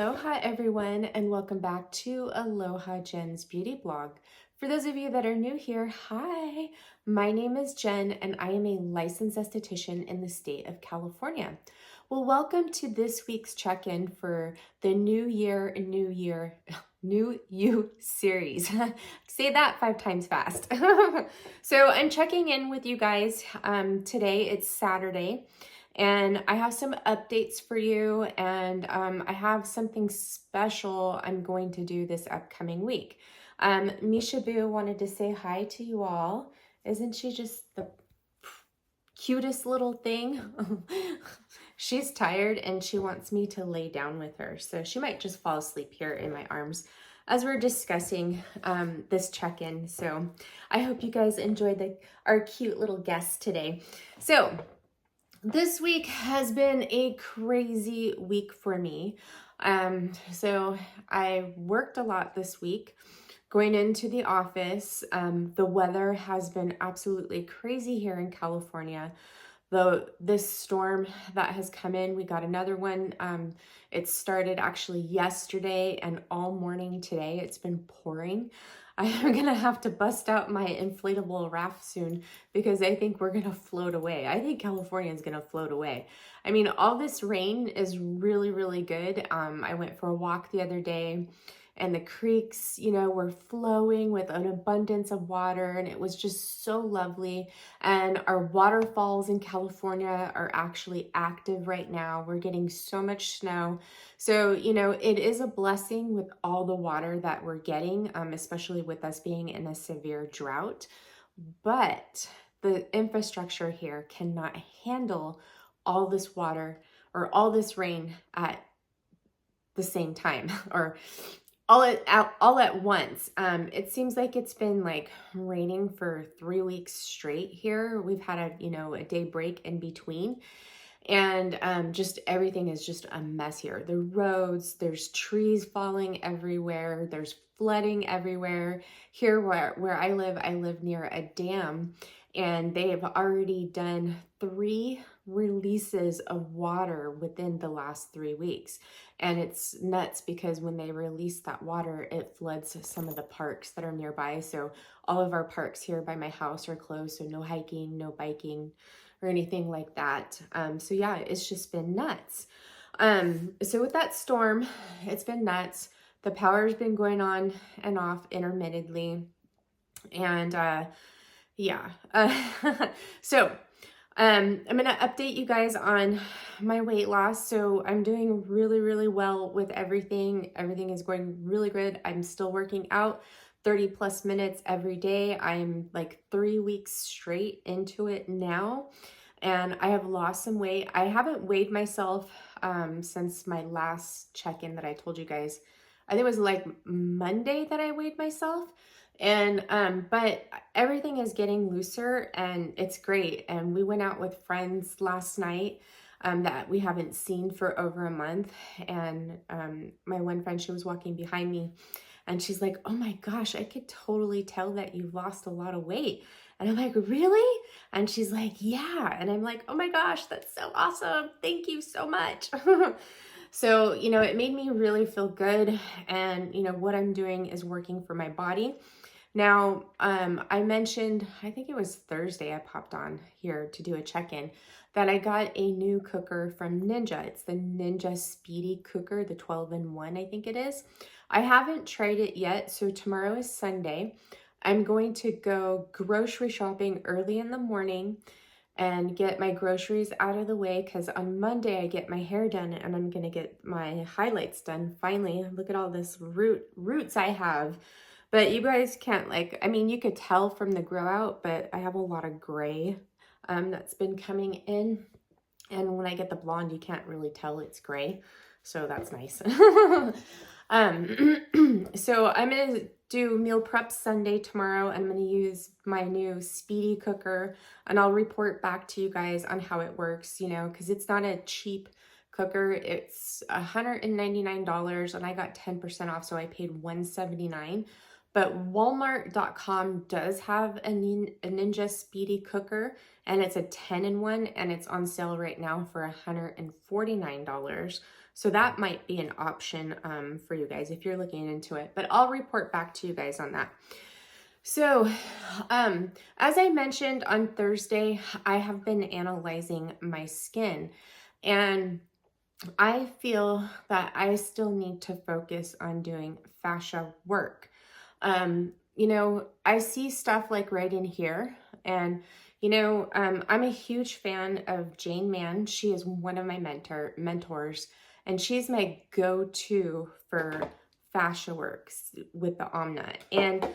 Aloha everyone, and welcome back to Aloha Jen's Beauty Blog. For those of you that are new here, hi, my name is Jen and I am a licensed esthetician in the state of California. Well, welcome to this week's check-in for the New You series. Say that 5 times fast. So I'm checking in with you guys. Today it's Saturday. And I have some updates for you, and I have something special I'm going to do this upcoming week. Misha Boo wanted to say hi to you all. Isn't she just the cutest little thing? She's tired and she wants me to lay down with her, so she might just fall asleep here in my arms as we're discussing this check-in. So I hope you guys enjoyed our cute little guest today. So this week has been a crazy week for me. So I worked a lot this week going into the office. The weather has been absolutely crazy here in California. This storm that has come in, we got another one. It started actually yesterday and all morning today. It's been pouring. I'm gonna have to bust out my inflatable raft soon because I think we're gonna float away. I think California is gonna float away. I mean, all this rain is really, really good. I went for a walk the other day and the creeks, were flowing with an abundance of water, and it was just so lovely. And our waterfalls in California are actually active right now. We're getting so much snow. So, it is a blessing with all the water that we're getting, especially with us being in a severe drought. But the infrastructure here cannot handle all this water or all this rain at the same time, or all at once. It seems like it's been raining for 3 weeks straight here. We've had a day break in between, and just everything is just a mess here. The roads, there's trees falling everywhere, there's flooding everywhere. Here where I live near a dam, and they have already done 3 releases of water within the last 3 weeks. And it's nuts because when they release that water, it floods some of the parks that are nearby. So all of our parks here by my house are closed. So no hiking, no biking, or anything like that. So yeah, it's just been nuts. So with that storm, it's been nuts. The power's been going on and off intermittently. And yeah. So I'm going to update you guys on my weight loss. So I'm doing really, really well with everything. Everything is going really good. I'm still working out 30 plus minutes every day. I'm 3 weeks straight into it now, and I have lost some weight. I haven't weighed myself since my last check-in that I told you guys. I think it was Monday that I weighed myself. And but everything is getting looser and it's great. And we went out with friends last night that we haven't seen for over a month. And my one friend, she was walking behind me and she's like, "Oh my gosh, I could totally tell that you've lost a lot of weight." And I'm like, "Really?" And she's like, "Yeah." And I'm like, "Oh my gosh, that's so awesome. Thank you so much." So, it made me really feel good. And, what I'm doing is working for my body. Now, I mentioned, I think it was Thursday, I popped on here to do a check-in, that I got a new cooker from Ninja. It's the Ninja Speedy Cooker, the 12-in-1, I think it is. I haven't tried it yet, so tomorrow is Sunday. I'm going to go grocery shopping early in the morning and get my groceries out of the way, because on Monday I get my hair done and I'm going to get my highlights done. Finally, look at all this roots I have. But you guys can't you could tell from the grow out, but I have a lot of gray that's been coming in. And when I get the blonde, you can't really tell it's gray. So that's nice. So I'm going to do meal prep Sunday tomorrow. I'm going to use my new Speedy Cooker, and I'll report back to you guys on how it works, because it's not a cheap cooker. It's $199 and I got 10% off, so I paid $179. But Walmart.com does have a Ninja Speedy Cooker, and it's a 10-in-1, and it's on sale right now for $149. So that might be an option for you guys if you're looking into it, but I'll report back to you guys on that. So, as I mentioned on Thursday, I have been analyzing my skin, and I feel that I still need to focus on doing fascia work. You know, I see stuff like right in here, and I'm a huge fan of Jane Mann. She is one of my mentors, and she's my go-to for fascia works with the Anma. And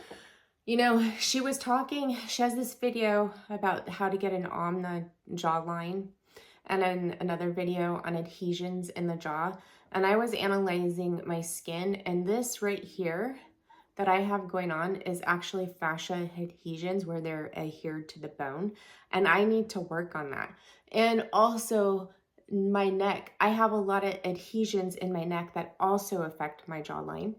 she was talking, she has this video about how to get an Anma jawline, and then another video on adhesions in the jaw. And I was analyzing my skin, and this right here that I have going on is actually fascia adhesions where they're adhered to the bone, and I need to work on that. And also my neck, I have a lot of adhesions in my neck that also affect my jawline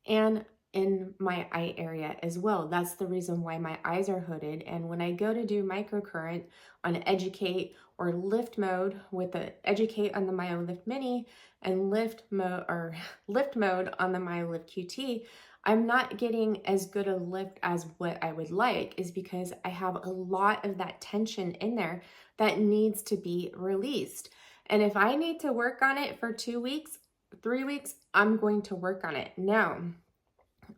and in my eye area as well. That's the reason why my eyes are hooded. And when I go to do microcurrent on educate or lift mode with the educate on the Myolift mini and lift mode on the Myolift QT, I'm not getting as good a lift as what I would like, is because I have a lot of that tension in there that needs to be released. And if I need to work on it for 2 weeks, 3 weeks, I'm going to work on it. Now,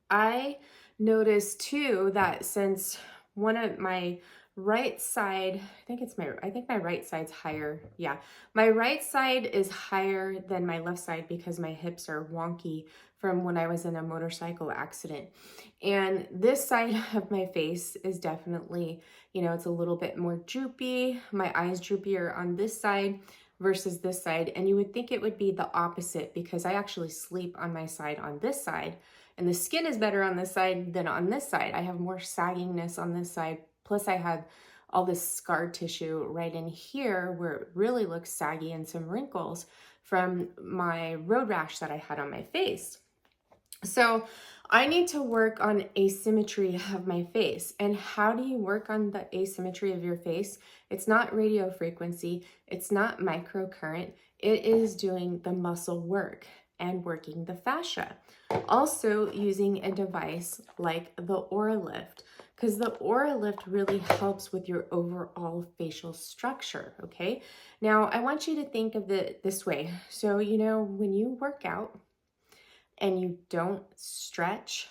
I noticed too that since one of my right side, I think my right side's higher. Yeah, my right side is higher than my left side because my hips are wonky from when I was in a motorcycle accident. And this side of my face is definitely, it's a little bit more droopy. My eyes droopier on this side versus this side. And you would think it would be the opposite because I actually sleep on my side on this side. And the skin is better on this side than on this side. I have more sagginess on this side. Plus I had all this scar tissue right in here where it really looks saggy and some wrinkles from my road rash that I had on my face. So I need to work on asymmetry of my face. And how do you work on the asymmetry of your face? It's not radio frequency. It's not microcurrent. It is doing the muscle work and working the fascia. Also using a device like the Qure, because the Qure really helps with your overall facial structure, okay? Now, I want you to think of it this way. So, when you work out and you don't stretch,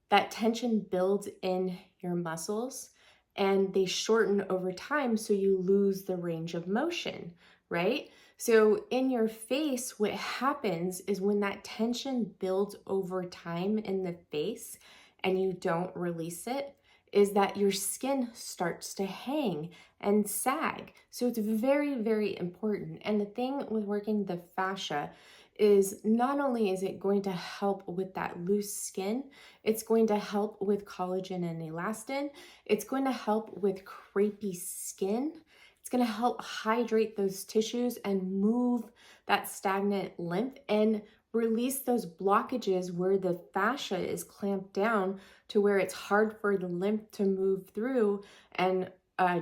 that tension builds in your muscles and they shorten over time, so you lose the range of motion, right? So in your face, what happens is when that tension builds over time in the face and you don't release it, is that your skin starts to hang and sag. So it's very, very important. And the thing with working the fascia is not only is it going to help with that loose skin, it's going to help with collagen and elastin. It's going to help with crepey skin. It's going to help hydrate those tissues and move that stagnant lymph and release those blockages where the fascia is clamped down to where it's hard for the lymph to move through and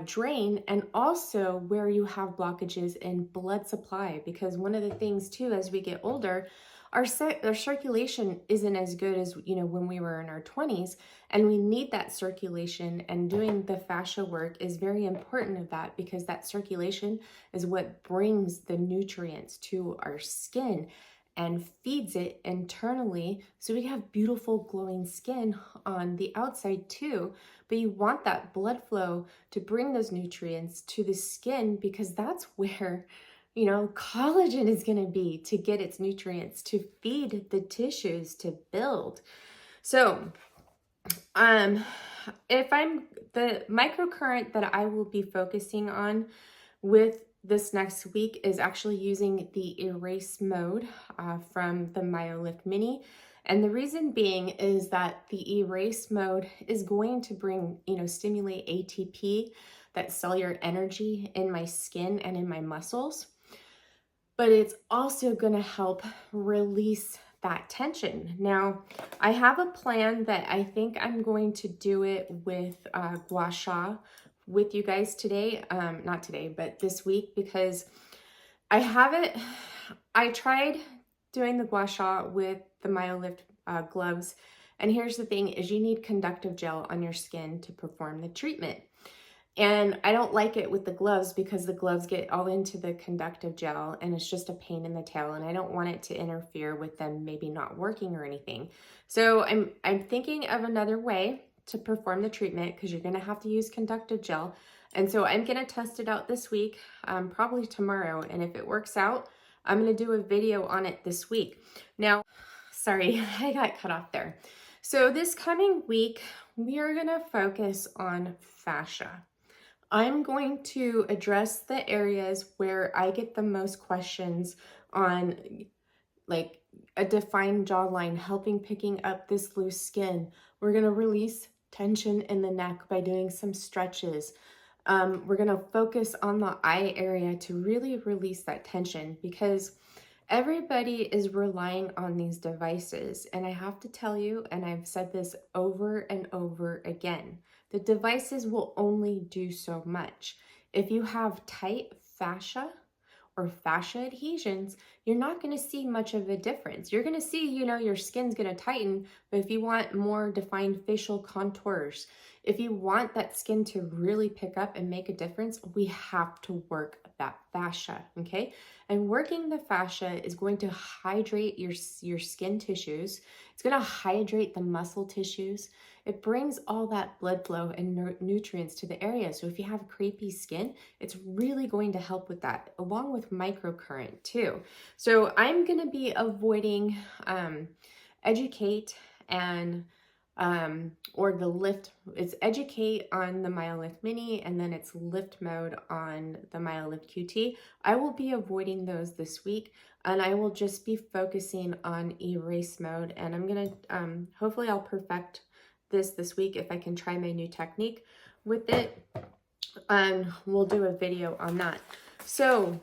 drain, and also where you have blockages in blood supply. Because one of the things too, as we get older, our circulation isn't as good as when we were in our 20s, and we need that circulation, and doing the fascia work is very important of that, because that circulation is what brings the nutrients to our skin and feeds it internally, so we have beautiful glowing skin on the outside too. But you want that blood flow to bring those nutrients to the skin, because that's where collagen is going to be, to get its nutrients to feed the tissues to build. So if the microcurrent that I will be focusing on with this next week is actually using the erase mode from the Myolift mini. And the reason being is that the erase mode is going to bring, stimulate ATP, that cellular energy in my skin and in my muscles. But it's also going to help release that tension. Now, I have a plan that I think I'm going to do it with gua sha with you guys today. Not today, but this week, because I have it I tried doing the gua sha with the Myolift gloves, and here's the thing is you need conductive gel on your skin to perform the treatment. And I don't like it with the gloves because the gloves get all into the conductive gel and it's just a pain in the tail, and I don't want it to interfere with them maybe not working or anything. So I'm thinking of another way to perform the treatment because you're going to have to use conductive gel. And so I'm going to test it out this week, probably tomorrow. And if it works out, I'm going to do a video on it this week. Now, sorry, I got cut off there. So this coming week, we are going to focus on fascia. I'm going to address the areas where I get the most questions on, like a defined jawline, helping picking up this loose skin. We're going to release tension in the neck by doing some stretches. We're going to focus on the eye area to really release that tension, because everybody is relying on these devices. And I have to tell you, and I've said this over and over again, the devices will only do so much. If you have tight fascia or fascia adhesions, you're not going to see much of a difference. You're going to see, your skin's going to tighten, but if you want more defined facial contours, if you want that skin to really pick up and make a difference, we have to work that fascia, okay? And working the fascia is going to hydrate your skin tissues. It's going to hydrate the muscle tissues. It brings all that blood flow and nutrients to the area. So if you have crepey skin, it's really going to help with that, along with microcurrent too. So I'm going to be avoiding educate and or the lift. It's educate on the Myolift Mini, and then it's lift mode on the Myolift QT. I will be avoiding those this week, and I will just be focusing on erase mode. And I'm gonna hopefully I'll perfect this week if I can try my new technique with it. We'll do a video on that. So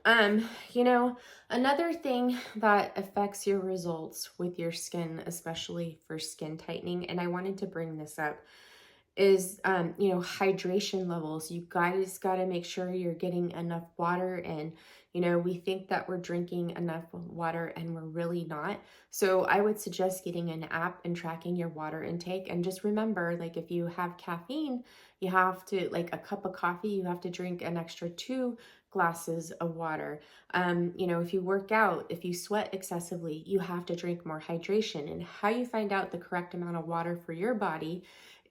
another thing that affects your results with your skin, especially for skin tightening, and I wanted to bring this up, is, hydration levels. You guys got to make sure you're getting enough water. And, we think that we're drinking enough water and we're really not. So I would suggest getting an app and tracking your water intake. And just remember, like if you have caffeine, you have to, like a cup of coffee, you have to drink an extra 2 glasses of water. If you work out, if you sweat excessively, you have to drink more hydration. And how you find out the correct amount of water for your body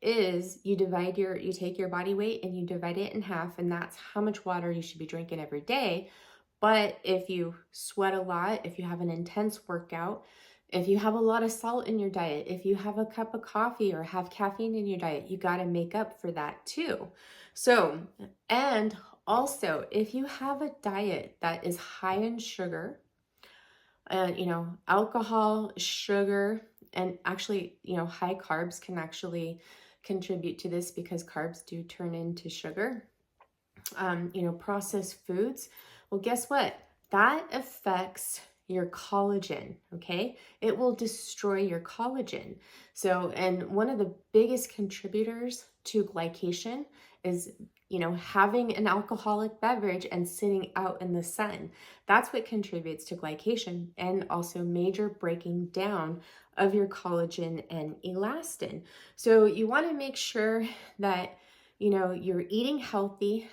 is you take your body weight and you divide it in half, and that's how much water you should be drinking every day. But if you sweat a lot, if you have an intense workout, if you have a lot of salt in your diet, if you have a cup of coffee or have caffeine in your diet, you got to make up for that too. So, and also if you have a diet that is high in sugar, alcohol, sugar, and actually, high carbs can actually contribute to this, because carbs do turn into sugar. Processed foods, well, guess what? That affects your collagen, okay? It will destroy your collagen. So, and one of the biggest contributors to glycation is, having an alcoholic beverage and sitting out in the sun. That's what contributes to glycation, and also major breaking down of your collagen and elastin. So you want to make sure that, you're eating healthy.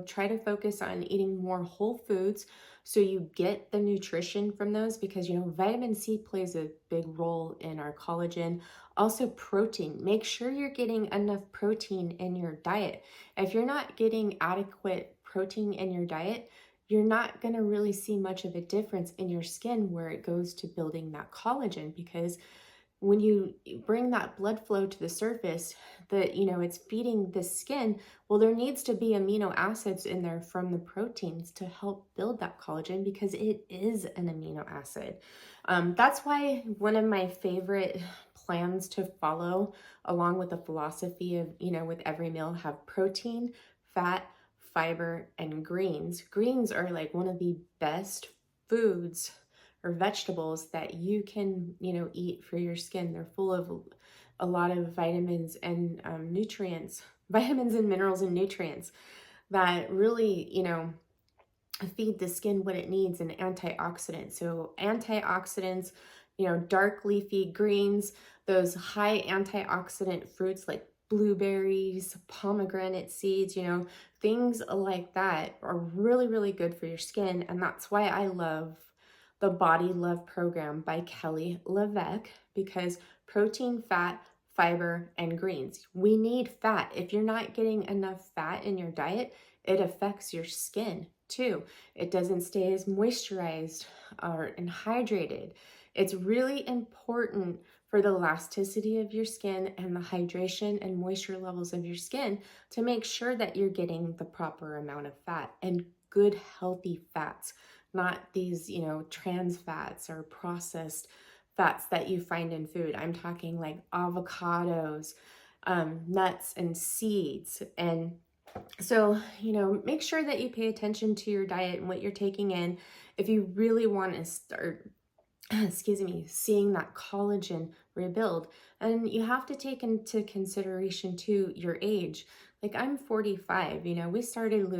Try to focus on eating more whole foods so you get the nutrition from those, because, vitamin C plays a big role in our collagen. Also protein, make sure you're getting enough protein in your diet. If you're not getting adequate protein in your diet, you're not going to really see much of a difference in your skin where it goes to building that collagen, because when you bring that blood flow to the surface, it's feeding the skin. Well, there needs to be amino acids in there from the proteins to help build that collagen, because it is an amino acid. That's why one of my favorite plans to follow, along with the philosophy of, with every meal, have protein, fat, fiber, and greens. Greens are like one of the best foods or vegetables that you can, eat for your skin. They're full of a lot of vitamins and nutrients, vitamins and minerals and nutrients that really, feed the skin what it needs, an antioxidant. So antioxidants, you know, dark leafy greens, those high antioxidant fruits like blueberries, pomegranate seeds, you know, things like that are really, really good for your skin. And that's why I love the Body Love program by Kelly LeVeque, because protein, fat, fiber, and greens. We need fat. If you're not getting enough fat in your diet, it affects your skin too. It doesn't stay as moisturized and hydrated. It's really important for the elasticity of your skin and the hydration and moisture levels of your skin to make sure that you're getting the proper amount of fat and good healthy fats, not these, you know, trans fats or processed fats that you find in food. I'm talking like avocados, nuts and seeds. And so, you know, make sure that you pay attention to your diet and what you're taking in if you really want to start, excuse me, seeing that collagen rebuild. And you have to take into consideration too your age. Like I'm 45, you know, I started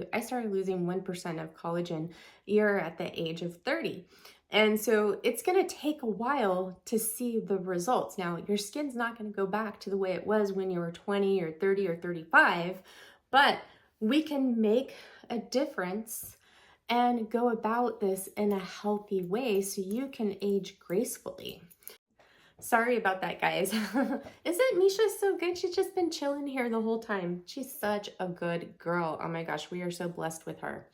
losing 1% of collagen a year at the age of 30. And so it's going to take a while to see the results. Now, your skin's not going to go back to the way it was when you were 20 or 30 or 35, but we can make a difference and go about this in a healthy way so you can age gracefully. Sorry about that, guys. Isn't Misha so good? She's just been chilling here the whole time. She's such a good girl. Oh my gosh, we are so blessed with her.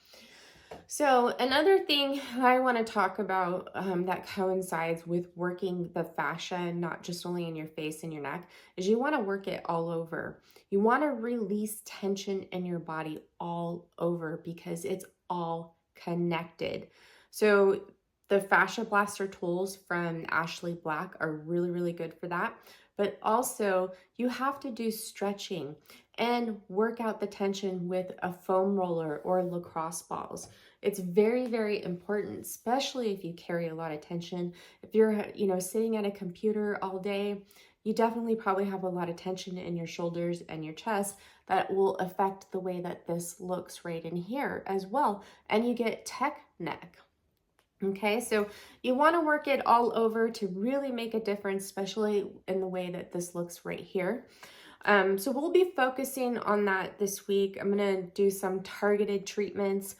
So another thing I want to talk about that coincides with working the fascia, not just only in your face and your neck, is you want to work it all over. You want to release tension in your body all over because it's all connected. So the Fascia Blaster tools from Ashley Black are really, really good for that. But also you have to do stretching and work out the tension with a foam roller or lacrosse balls. It's very, very important, especially if you carry a lot of tension. If you're, you know, sitting at a computer all day, you definitely probably have a lot of tension in your shoulders and your chest that will affect the way that this looks right in here as well. And you get tech neck. Okay, so you want to work it all over to really make a difference, especially in the way that this looks right here. So we'll be focusing on that this week. I'm going to do some targeted treatments,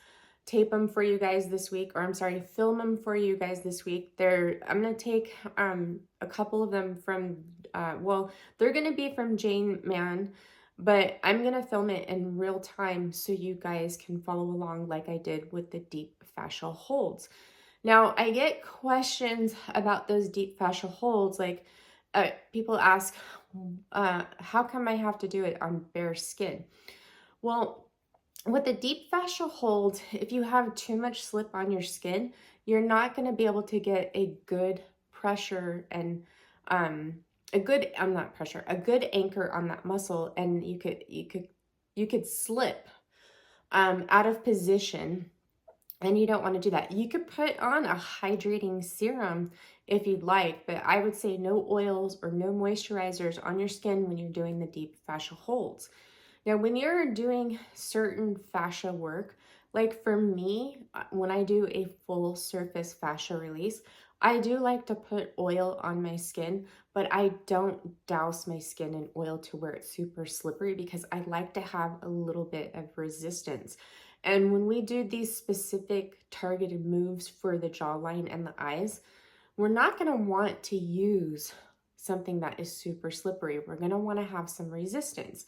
tape them for you guys this week, or I'm sorry, film them for you guys this week. I'm going to take a couple of them from, well, they're going to be from Mann, but I'm going to film it in real time so you guys can follow along like I did with the deep fascial holds. Now, I get questions about those deep fascial holds, like people ask, how come I have to do it on bare skin? Well, with the deep fascial hold, if you have too much slip on your skin, you're not going to be able to get a good pressure and a good anchor on that muscle, and you could slip out of position. And you don't want to do that. You could put on a hydrating serum if you'd like, but I would say no oils or no moisturizers on your skin when you're doing the deep fascial holds. Now, when you're doing certain fascia work, like for me, when I do a full surface fascia release, I do like to put oil on my skin, but I don't douse my skin in oil to where it's super slippery because I like to have a little bit of resistance. And when we do these specific targeted moves for the jawline and the eyes, we're not going to want to use something that is super slippery. We're going to want to have some resistance.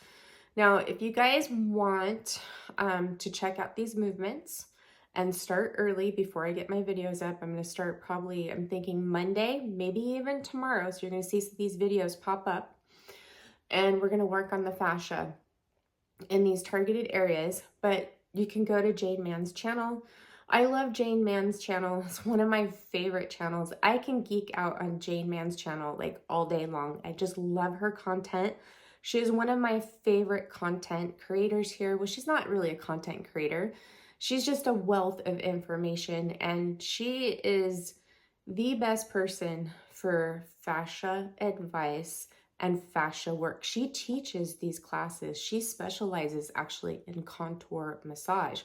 Now, if you guys want to check out these movements and start early before I get my videos up, I'm going to start probably, I'm thinking Monday, maybe even tomorrow. So you're going to see these videos pop up, and we're going to work on the fascia in these targeted areas. But you can go to Jane Mann's channel. I love Jane Mann's channel. It's one of my favorite channels. I can geek out on Jane Mann's channel like all day long. I just love her content. She's one of my favorite content creators here. Well, she's not really a content creator. She's just a wealth of information, and she is the best person for fascia advice and fascia work. She teaches these classes. She specializes actually in contour massage.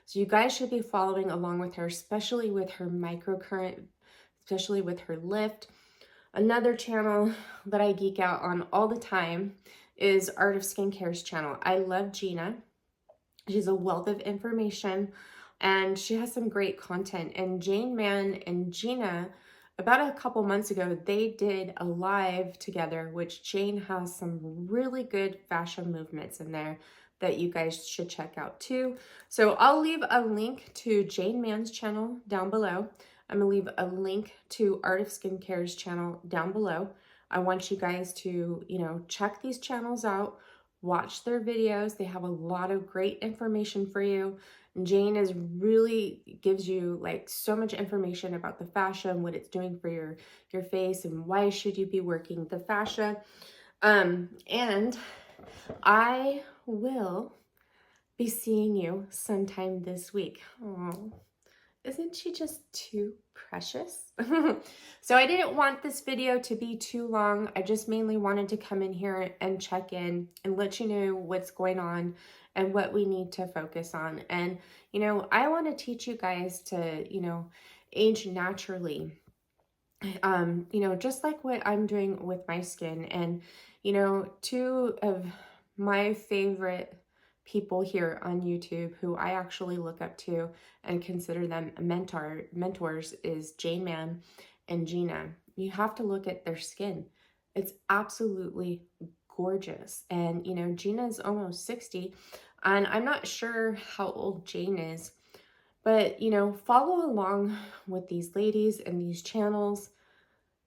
So you guys should be following along with her, especially with her microcurrent, especially with her lift. Another channel that I geek out on all the time is Art of Skincare's channel. I love Gina. She's a wealth of information and she has some great content. And Jane Mann and Gina, about a couple months ago, they did a live together, which Jane has some really good fascia movements in there that you guys should check out too. So I'll leave a link to Jane Mann's channel down below. I'm gonna leave a link to Art of Skincare's channel down below. I want you guys to, check these channels out, watch their videos. They have a lot of great information for you. Jane really gives you like so much information about the fascia and what it's doing for your face and why should you be working the fascia. And I will be seeing you sometime this week. Oh, isn't she just too precious? So I didn't want this video to be too long. I just mainly wanted to come in here and check in and let you know what's going on and what we need to focus on. And, I want to teach you guys to, age naturally. Just like what I'm doing with my skin. And, two of my favorite people here on YouTube who I actually look up to and consider them mentors is Jane Mann and Gina. You have to look at their skin. It's absolutely gorgeous. And, Gina is almost 60 and I'm not sure how old Jane is, but, follow along with these ladies and these channels.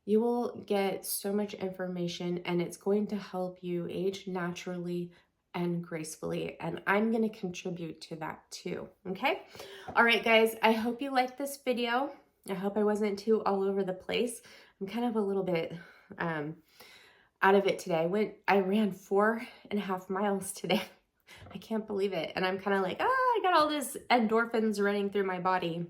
You will get so much information and it's going to help you age naturally and gracefully, and I'm going to contribute to that too. Okay. All right, guys, I hope you liked this video. I hope I wasn't too all over the place. I'm kind of a little bit out of it today. I ran 4.5 miles today. I can't believe it. And I'm kind of like, I got all this endorphins running through my body.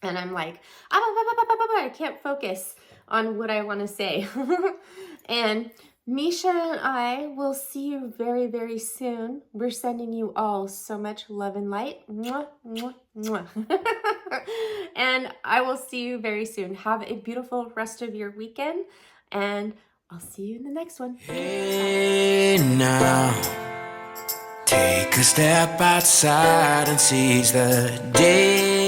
And I'm like, I can't focus on what I want to say. And Misha and I will see you very, very soon. We're sending you all so much love and light. Mwah, mwah, mwah. And I will see you very soon. Have a beautiful rest of your weekend, and I'll see you in the next one. Hey now, take a step outside and seize the day.